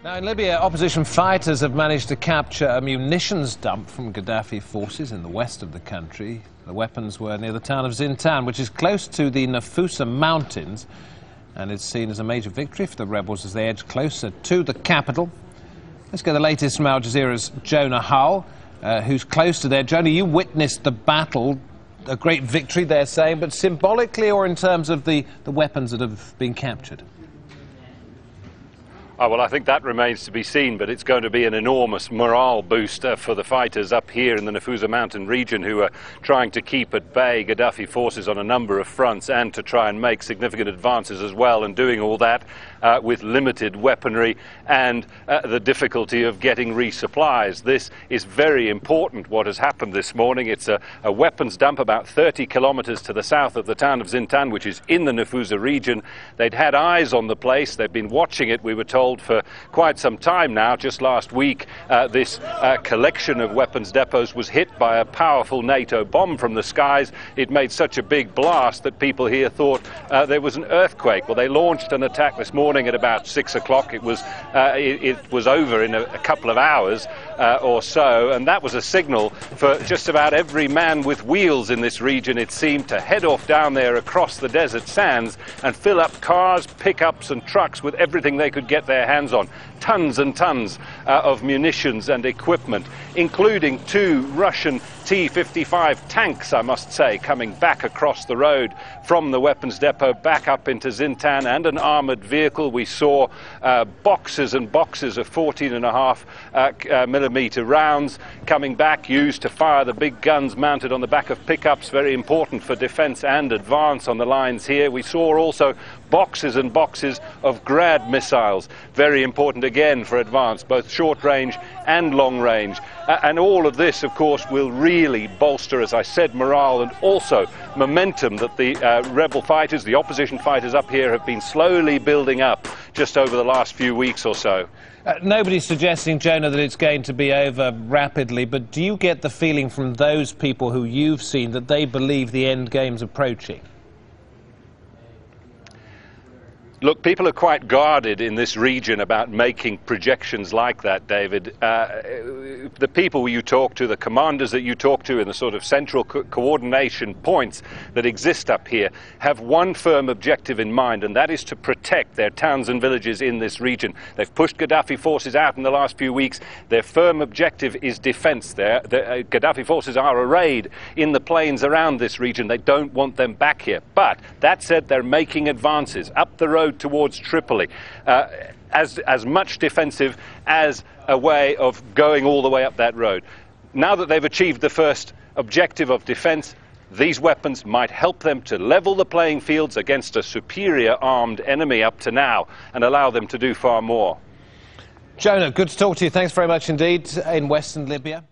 Now in Libya, opposition fighters have managed to capture a munitions dump from Gaddafi forces in the west of the country. The weapons were near the town of Zintan, which is close to the Nafusa mountains, and it's seen as a major victory for the rebels as they edge closer to the capital. Let's get the latest from Al Jazeera's Jonah Hull, who's close to there. Jonah, you witnessed the battle, a great victory they're saying, but symbolically or in terms of the weapons that have been captured? Oh, well, I think that remains to be seen, but it's going to be an enormous morale booster for the fighters up here in the Nafusa mountain region who are trying to keep at bay Gaddafi forces on a number of fronts and to try and make significant advances as well, and doing all that with limited weaponry and the difficulty of getting resupplies. This is very important, what has happened this morning. It's a weapons dump about 30 kilometers to the south of the town of Zintan, which is in the Nafusa region. They'd had eyes on the place. They've been watching it, we were told, for quite some time now. Just last week, this collection of weapons depots was hit by a powerful NATO bomb from the skies. It made such a big blast that people here thought there was an earthquake. Well, they launched an attack this morning at about 6 o'clock. It was over in a couple of hours or so, and that was a signal for just about every man with wheels in this region, it seemed, to head off down there across the desert sands and fill up cars, pickups and trucks with everything they could get their hands on. Tons and tons of munitions and equipment, including 2 Russian T-55 tanks, I must say, coming back across the road from the weapons depot back up into Zintan, and an armoured vehicle. We saw boxes and boxes of 14.5 millimeter rounds coming back, used to fire the big guns mounted on the back of pickups, very important for defence and advance on the lines here. We saw also boxes and boxes of Grad missiles, very important again for advance, both short range and long range. And all of this, of course, will really bolster, as I said, morale and also momentum that the rebel fighters, the opposition fighters up here, have been slowly building up just over the last few weeks or so. Nobody's suggesting, Jonah, that it's going to be over rapidly, but do you get the feeling from those people who you've seen that they believe the end game's approaching? Look, people are quite guarded in this region about making projections like that, David. The people you talk to, the commanders that you talk to in the sort of central coordination points that exist up here, have one firm objective in mind, and that is to protect their towns and villages in this region. They've pushed Gaddafi forces out in the last few weeks. Their firm objective is defense. The Gaddafi forces are arrayed in the plains around this region. They don't want them back here. But that said, they're making advances up the road towards Tripoli, as much defensive as a way of going all the way up that road. Now that they've achieved the first objective of defense, these weapons might help them to level the playing fields against a superior armed enemy up to now and allow them to do far more. Jonah, good to talk to you. Thanks very much indeed in Western Libya.